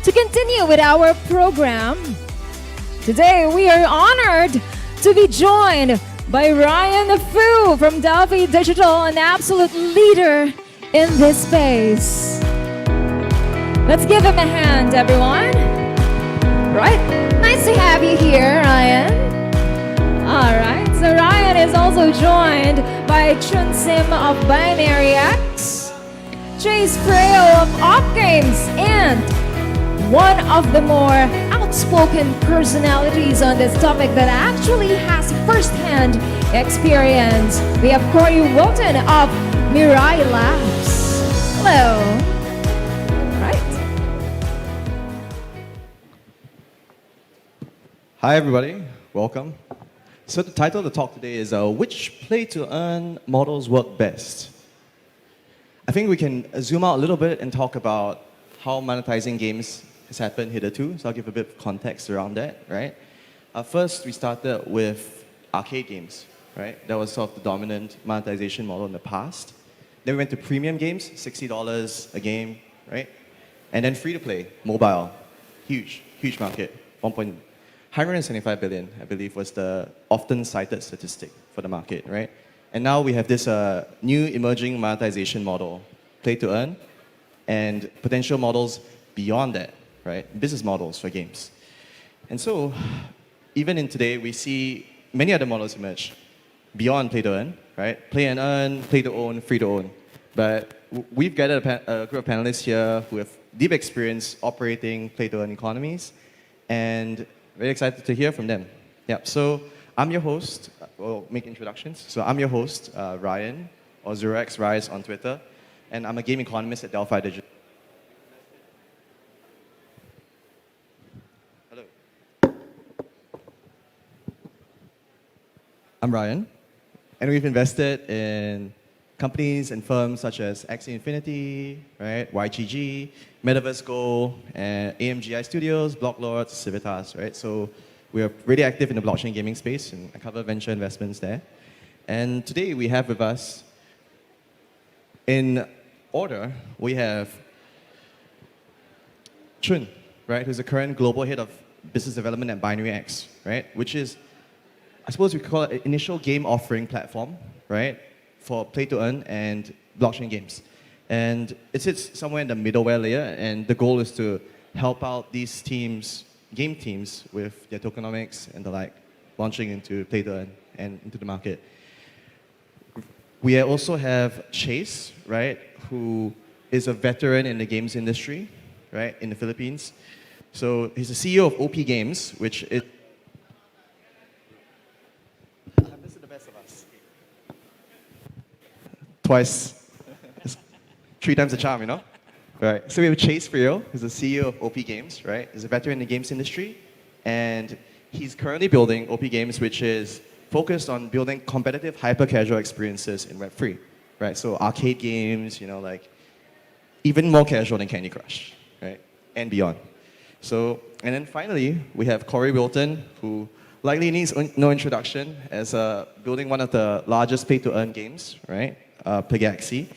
To continue with our program, today we are honored to be joined by Ryan Foo from Delphi Digital, an absolute leader in this space. Let's give him a hand, everyone. Right? Nice to have you here, Ryan. All right, so Ryan is also joined by Chun Sim of Binary X, Chase Freo of Op Games, and one of the more outspoken personalities on this topic that actually has first-hand experience. We have Corey Wilton of Mirai Labs. Hello. Hi everybody, welcome. So the title of the talk today is which play-to-earn models work best? I think we can zoom out a little bit and talk about how monetizing games has happened hitherto. So I'll give a bit of context around that, right? First, we started with arcade games, right? That was sort of the dominant monetization model in the past. Then we went to premium games, $60 a game, right? And then free-to-play, mobile, huge market, 175 billion, I believe, was the often cited statistic for the market, right? And now we have this new emerging monetization model, play to earn, and potential models beyond that, right? Business models for games. And so, even in today, we see many other models emerge beyond play to earn, right? Play and earn, play to own, free to own. But we've gathered a group of panelists here who have deep experience operating play to earn economies, and very excited to hear from them. Yeah, so I'm your host. We'll make introductions. So I'm your host, Ryan, or Zurex Rise on Twitter, and I'm a game economist at Delphi Digital. Hello. I'm Ryan, and we've invested in companies and firms such as Axie Infinity, right, YGG, Metaverse Go, and AMGI Studios, Blocklords, Civitas, right? So we are really active in the blockchain gaming space, and I cover venture investments there. And today we have with us, in order, we have Chun, right, who's the current global head of business development at Binary X, right, which is, I suppose we call it an initial game offering platform, right, for play-to-earn and blockchain games. And it sits somewhere in the middleware layer, and the goal is to help out these teams, game teams, with their tokenomics and the like, launching into play-to-earn and into the market. We also have Chase, right, who is a veteran in the games industry, right, in the Philippines. So he's the CEO of OP Games, which is... This is the best of us. Twice, 3 times the charm, you know? Right. So we have Chase Freo, who's the CEO of OP Games, right? He's a veteran in the games industry, and he's currently building OP Games, which is focused on building competitive, hyper-casual experiences in Web3, right? So arcade games, you know, like even more casual than Candy Crush, right? And beyond. So, and then finally, we have Corey Wilton, who likely needs no introduction as building one of the largest pay-to-earn games, right? Pegaxi.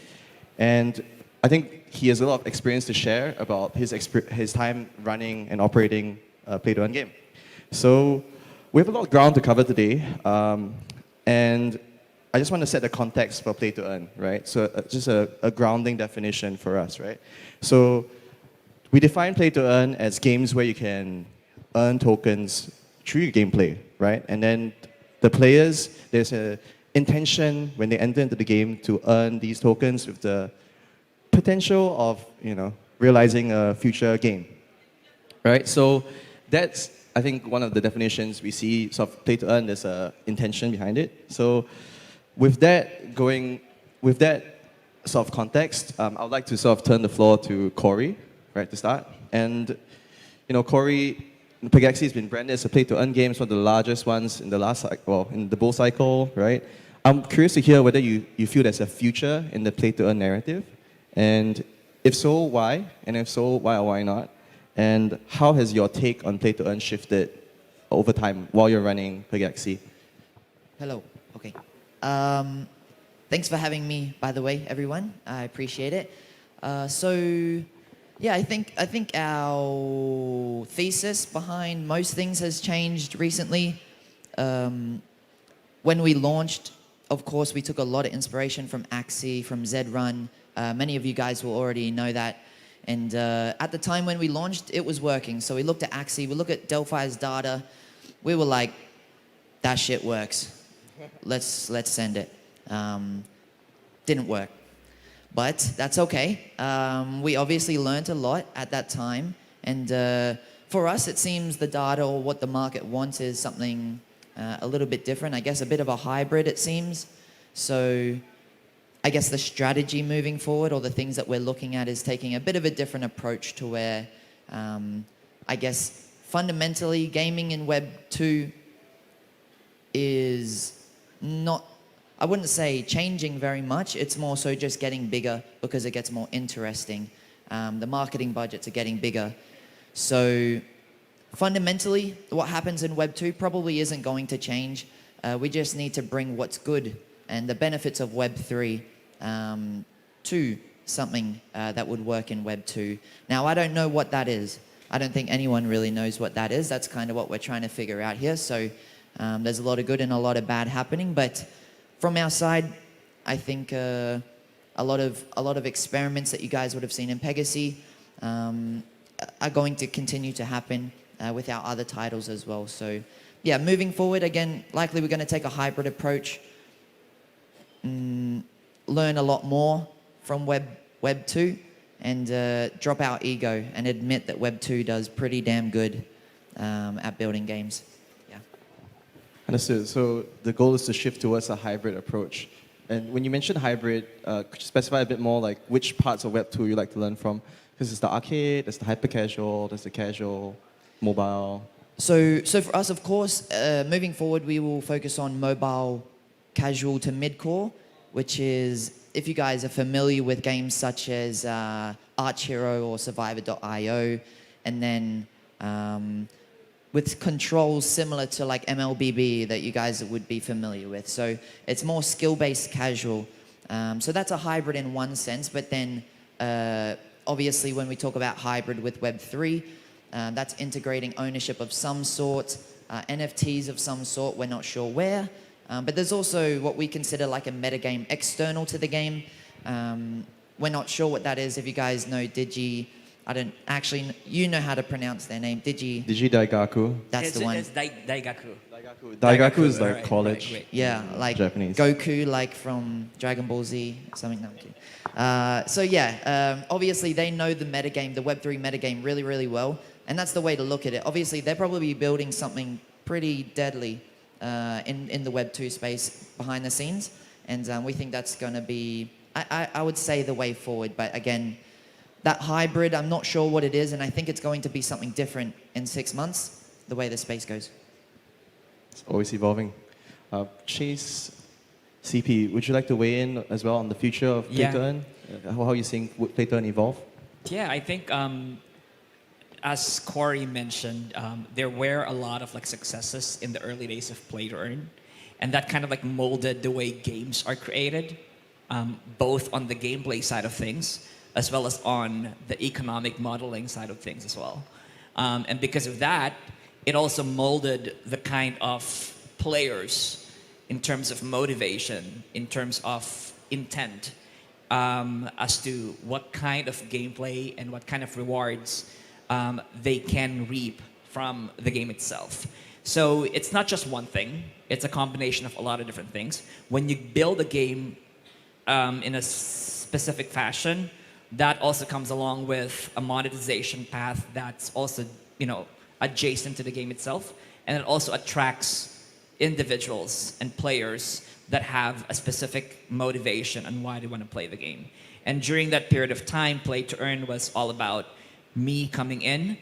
And I think he has a lot of experience to share about his time running and operating a play-to-earn game. So we have a lot of ground to cover today. And I just want to set the context for play-to-earn, right? So just a grounding definition for us, right? So we define play-to-earn as games where you can earn tokens through your gameplay, right? And then the players, there's a intention when they enter into the game to earn these tokens with the potential of, you know, realizing a future gain, right? So that's, I think, one of the definitions we see sort of play to earn. There's a intention behind it. So with that sort of context, I would like to sort of turn the floor to Corey, right, to start. And, you know, Corey, Pegaxi has been branded as a play-to-earn game, one of the largest ones in the last, well, in the bull cycle, right? I'm curious to hear whether you feel there's a future in the play-to-earn narrative, and if so, why? And if so, why or why not? And how has your take on play-to-earn shifted over time while you're running Pegaxi? Hello. Okay. Thanks for having me, by the way, everyone. I appreciate it. So Yeah, I think our thesis behind most things has changed recently. When we launched, of course, we took a lot of inspiration from Axie, from Zrun. Many of you guys will already know that. And at the time when we launched, it was working. So we looked at Axie, we looked at Delphi's data. We were like, that shit works. Let's send it. Didn't work. But that's okay. We obviously learned a lot at that time. And for us, it seems the data or what the market wants is something a little bit different. I guess a bit of a hybrid, it seems. So I guess the strategy moving forward or the things that we're looking at is taking a bit of a different approach to where I guess fundamentally gaming in Web 2 is not, I wouldn't say changing very much. It's more so just getting bigger because it gets more interesting. The marketing budgets are getting bigger. So fundamentally, what happens in Web 2 probably isn't going to change. We just need to bring what's good and the benefits of Web 3 to something that would work in Web 2. Now, I don't know what that is. I don't think anyone really knows what that is. That's kind of what we're trying to figure out here. So there's a lot of good and a lot of bad happening. But from our side, I think a lot of experiments that you guys would have seen in Pegasus are going to continue to happen with our other titles as well. So yeah, moving forward, again, likely we're going to take a hybrid approach, learn a lot more from Web 2, and drop our ego and admit that Web 2 does pretty damn good at building games. Yeah. Understood. So the goal is to shift towards a hybrid approach. And when you mentioned hybrid, could you specify a bit more like which parts of Web 2 you like to learn from? Because there's the arcade, there's the hyper-casual, there's the casual, mobile. So for us, of course, moving forward, we will focus on mobile casual to mid-core, which is, if you guys are familiar with games such as Arch Hero or Survivor.io, and then with controls similar to like MLBB that you guys would be familiar with. So it's more skill-based casual. So that's a hybrid in one sense, but then obviously when we talk about hybrid with Web3, that's integrating ownership of some sort, NFTs of some sort, we're not sure where. But there's also what we consider like a metagame external to the game. We're not sure what that is. If you guys know Digi, I don't actually, you know how to pronounce their name. Digi Daigaku. That's the one. It's Daigaku. Daigaku is like Right, college. right. Yeah, like Japanese. Goku, like from Dragon Ball Z, something like that. So yeah, obviously they know the metagame, the Web3 metagame really, really well. And that's the way to look at it. Obviously, they're probably building something pretty deadly in the Web 2 space behind the scenes. And we think that's going to be, I would say, the way forward. But again, that hybrid, I'm not sure what it is. And I think it's going to be something different in 6 months, the way the space goes. It's always evolving. Chase, CP, would you like to weigh in as well on the future of Yeah. Play-to-Earn? How are you seeing Play-to-Earn evolve? Yeah, I think as Corey mentioned, there were a lot of like successes in the early days of Play to Earn, and that kind of like molded the way games are created, both on the gameplay side of things as well as on the economic modeling side of things as well. And because of that, it also molded the kind of players in terms of motivation, in terms of intent, as to what kind of gameplay and what kind of rewards they can reap from the game itself. So it's not just one thing. It's a combination of a lot of different things. When you build a game in a specific fashion, that also comes along with a monetization path that's also, adjacent to the game itself. And it also attracts individuals and players that have a specific motivation on why they want to play the game. And during that period of time, Play to Earn was all about me coming in,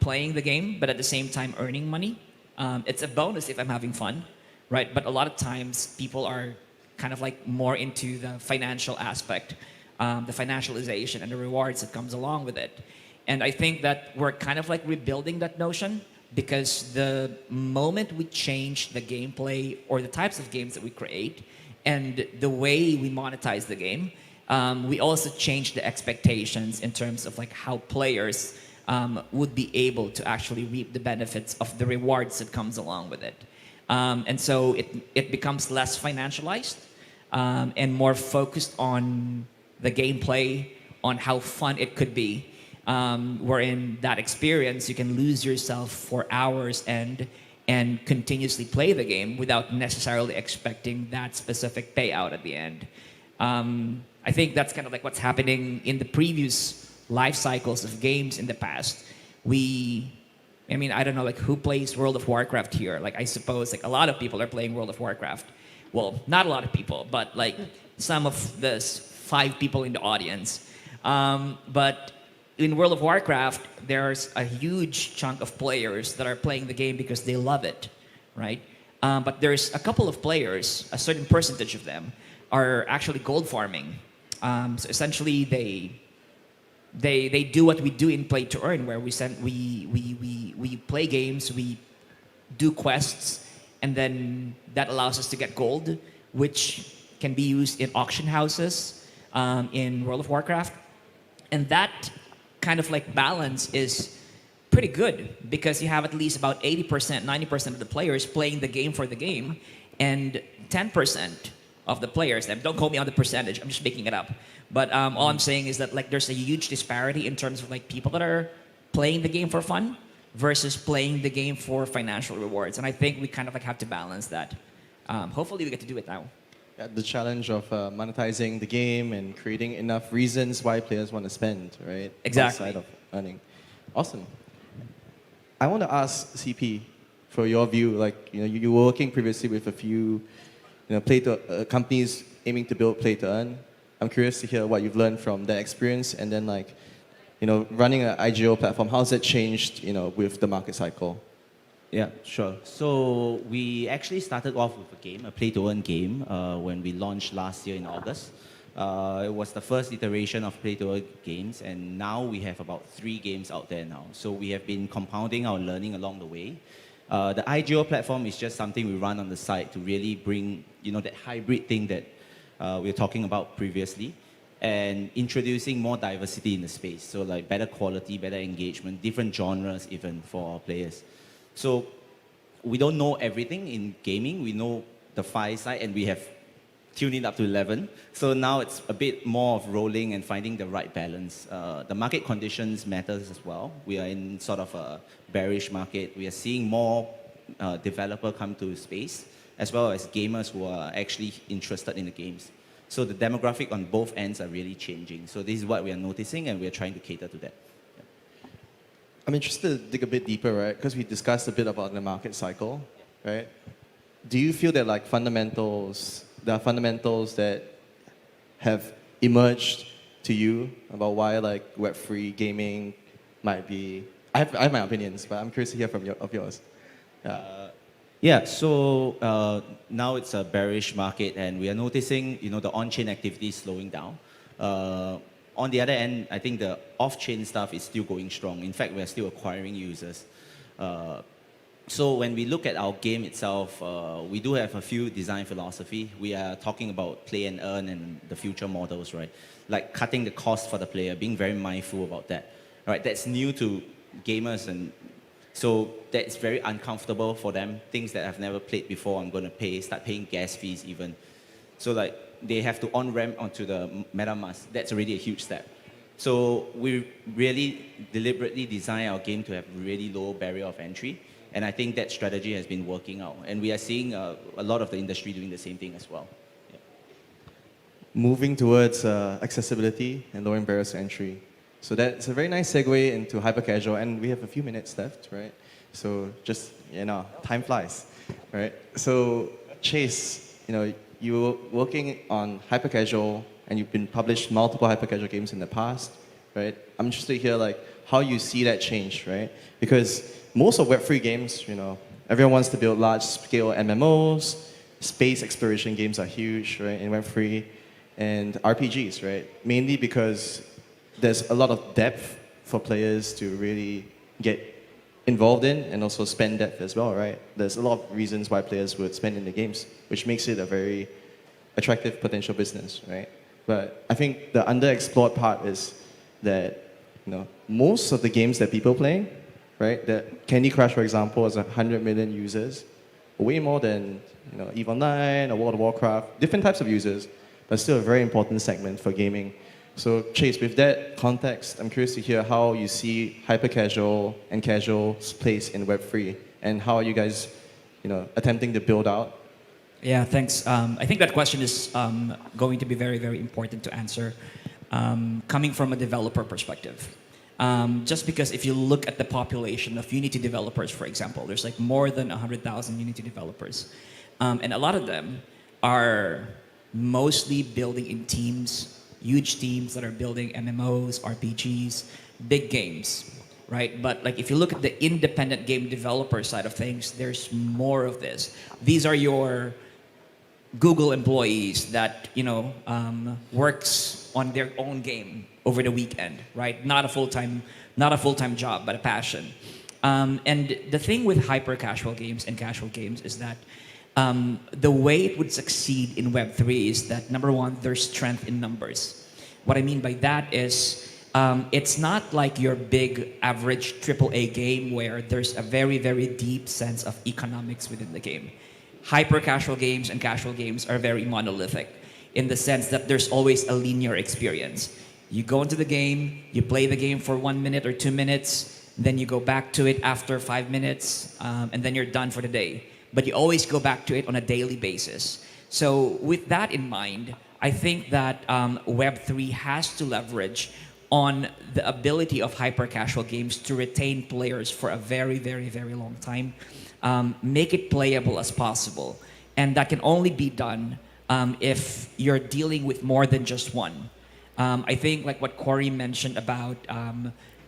playing the game, but at the same time earning money. It's a bonus if I'm having fun, right? But a lot of times people are kind of like more into the financial aspect, the financialization and the rewards that comes along with it. And I think that we're kind of like rebuilding that notion, because the moment we change the gameplay or the types of games that we create and the way we monetize the game, we also changed the expectations in terms of like how players would be able to actually reap the benefits of the rewards that comes along with it. And so it becomes less financialized and more focused on the gameplay, on how fun it could be. Wherein that experience, you can lose yourself for hours and continuously play the game without necessarily expecting that specific payout at the end. I think that's kind of like what's happening in the previous life cycles of games in the past. I mean, I don't know, like who plays World of Warcraft here? Like I suppose like a lot of people are playing World of Warcraft. Well, not a lot of people, but like some of the 5 people in the audience. But in World of Warcraft, there's a huge chunk of players that are playing the game because they love it, right? But there's a couple of players, a certain percentage of them, are actually gold farming. So essentially, they do what we do in play to earn, where we play games, we do quests, and then that allows us to get gold, which can be used in auction houses in World of Warcraft, and that kind of like balance is pretty good because you have at least about 80%, 90% of the players playing the game for the game, and 10% of the players, and don't quote me on the percentage, I'm just making it up. But all I'm saying is that like there's a huge disparity in terms of like people that are playing the game for fun versus playing the game for financial rewards. And I think we kind of like have to balance that. Hopefully we get to do it now. Yeah, the challenge of monetizing the game and creating enough reasons why players want to spend, right? Exactly. Outside of earning. Awesome. I want to ask CP for your view. Like, you were working previously with a few, companies aiming to build play to earn. I'm curious to hear what you've learned from that experience, and then like, running an IGO platform. How's that changed, with the market cycle? Yeah, sure. So we actually started off with a game, a play-to-earn game, when we launched last year in August. It was the first iteration of play-to-earn games, and now we have about 3 games out there now. So we have been compounding our learning along the way. The IGO platform is just something we run on the side to really bring, that hybrid thing that we were talking about previously, and introducing more diversity in the space. So like better quality, better engagement, different genres even for our players. So we don't know everything in gaming. We know the 5 side, and we have tuned it up to 11. So now it's a bit more of rolling and finding the right balance. The market conditions matters as well. We are in sort of a bearish market. We are seeing more developer come to space, as well as gamers who are actually interested in the games. So the demographic on both ends are really changing. So this is what we are noticing, and we are trying to cater to that. I'm interested to dig a bit deeper, right? Because we discussed a bit about the market cycle, right? Do you feel that like there are fundamentals that have emerged to you about why like web-free gaming might be? I have my opinions, but I'm curious to hear from yours. Yeah. So now it's a bearish market, and we are noticing, the on-chain activity slowing down. On the other end, I think the off-chain stuff is still going strong. In fact, we're still acquiring users. So when we look at our game itself, we do have a few design philosophy. We are talking about play and earn and the future models, right? Like cutting the cost for the player, being very mindful about that. Right? That's new to gamers, and so that's very uncomfortable for them. Things that I've never played before, I'm going to start paying gas fees even. So like they have to on-ramp onto the MetaMask. That's already a huge step. So we really deliberately design our game to have really low barrier of entry. And I think that strategy has been working out. And we are seeing a lot of the industry doing the same thing as well. Yeah. Moving towards accessibility and lowering barriers to entry. So that's a very nice segue into hyper-casual. And we have a few minutes left, right? So just, time flies, right? So Chase, you were working on hyper-casual, and you've been published multiple hyper-casual games in the past, right? I'm interested to hear like how you see that change, right? Because most of Web3 games, everyone wants to build large-scale MMOs, space exploration games are huge, right, in Web3, and RPGs, right? Mainly because there's a lot of depth for players to really get involved in, and also spend depth as well, right? There's a lot of reasons why players would spend in the games, which makes it a very attractive potential business, right? But I think the underexplored part is that most of the games that people play, right? That Candy Crush, for example, has 100 million users, way more than EVE Online or World of Warcraft, different types of users, but still a very important segment for gaming. So Chase, with that context, I'm curious to hear how you see hyper-casual and casual's place in Web3, and how are you guys attempting to build out? Yeah, thanks. I think that question is going to be very, very important to answer coming from a developer perspective. Just because if you look at the population of Unity developers, for example, there's like more than 100,000 Unity developers. And a lot of them are mostly building in teams, huge teams that are building MMOs, RPGs, big games, right? But like if you look at the independent game developer side of things, there's more of this. These are your Google employees that works on their own game over the weekend, right? Not a full-time job, but a passion. And the thing with hyper-casual games and casual games is that the way it would succeed in Web3 is that, number one, there's strength in numbers. What I mean by that is it's not like your big average AAA game where there's a very, very deep sense of economics within the game. Hyper-casual games and casual games are very monolithic in the sense that there's always a linear experience. You go into the game, you play the game for 1 minute or 2 minutes, then you go back to it after 5 minutes, and then you're done for the day. But you always go back to it on a daily basis. So with that in mind, I think that Web3 has to leverage on the ability of hyper-casual games to retain players for a very, very, very long time. Make it playable as possible. And that can only be done if you're dealing with more than just one. I think like what Corey mentioned about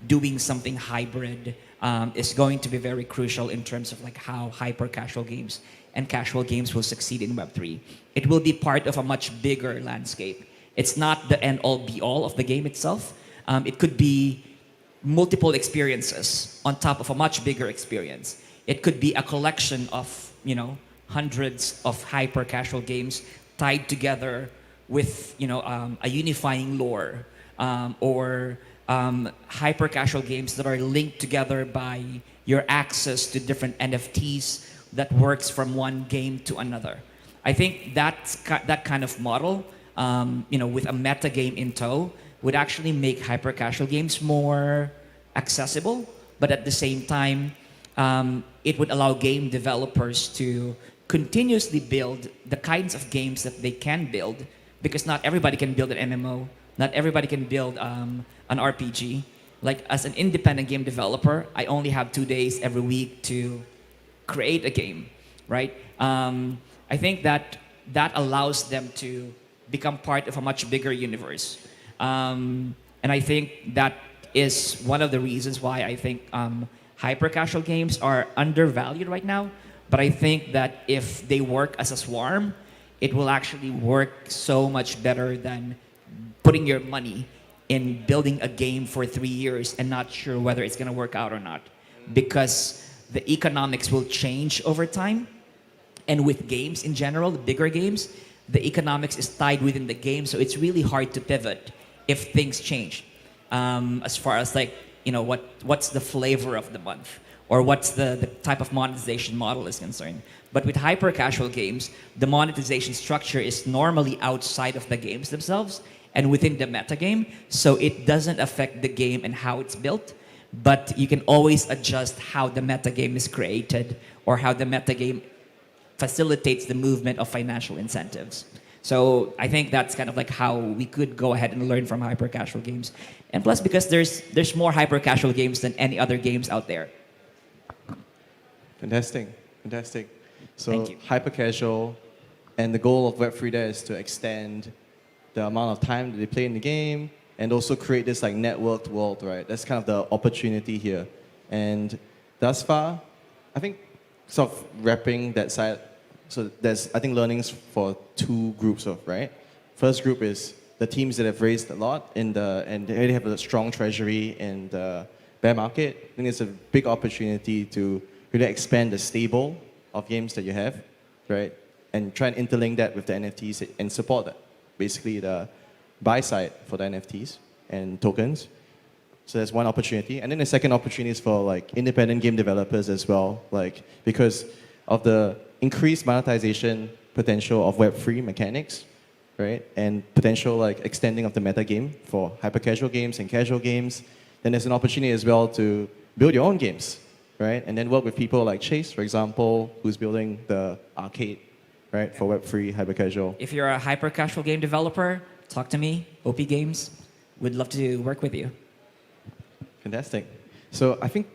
doing something hybrid is going to be very crucial in terms of like how hyper-casual games and casual games will succeed in Web3. It will be part of a much bigger landscape. It's not the end-all be-all of the game itself. It could be multiple experiences on top of a much bigger experience. It could be a collection of, hundreds of hyper-casual games tied together with, a unifying lore, or hyper-casual games that are linked together by your access to different NFTs that works from one game to another. I think that kind of model, with a meta game in tow, would actually make hyper-casual games more accessible, but at the same time, it would allow game developers to continuously build the kinds of games that they can build, because not everybody can build an MMO, not everybody can build an RPG. Like as an independent game developer, I only have 2 days every week to create a game, right? I think that allows them to become part of a much bigger universe. And I think that is one of the reasons why I think hyper-casual games are undervalued right now. But I think that if they work as a swarm, it will actually work so much better than putting your money in building a game for 3 years and not sure whether it's going to work out or not. Because the economics will change over time. And with games in general, the bigger games, the economics is tied within the game. So it's really hard to pivot if things change. As far as like, what's the flavor of the month? Or what's the type of monetization model is concerned. But with hyper-casual games, the monetization structure is normally outside of the games themselves and within the metagame, so it doesn't affect the game and how it's built, but you can always adjust how the metagame is created or how the metagame facilitates the movement of financial incentives. So I think that's kind of like how we could go ahead and learn from hyper-casual games. And plus, because there's more hyper-casual games than any other games out there. Fantastic. So Thank you. hyper-casual, and the goal of Web3 there is to extend the amount of time that they play in the game and also create this like networked world, right? That's kind of the opportunity here. And thus far, I think sort of wrapping that side, so there's, I think, learnings for 2 groups of, right? First group is the teams that have raised a lot and they already have a strong treasury in the bear market. I think it's a big opportunity to really expand the stable of games that you have, right? And try and interlink that with the NFTs and support that. Basically, the buy side for the NFTs and tokens. So that's one opportunity. And then the second opportunity is for like independent game developers as well, like because of the increased monetization potential of Web3 mechanics, right? And potential like extending of the meta game for hyper casual games and casual games. Then there's an opportunity as well to build your own games, right? And then work with people like Chase, for example, who's building the arcade, right, for Web3 hyper casual. If you're a hyper casual game developer, talk to me, OP Games. Would love to work with you. Fantastic. So I think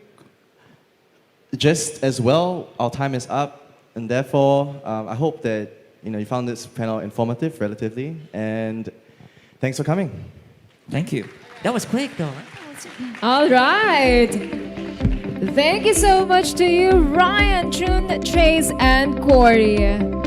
just as well, our time is up, and therefore I hope that you found this panel informative, relatively, and thanks for coming. Thank you. That was quick, though. All right. Thank you so much to you, Ryan, Chun, Chase, and Corey.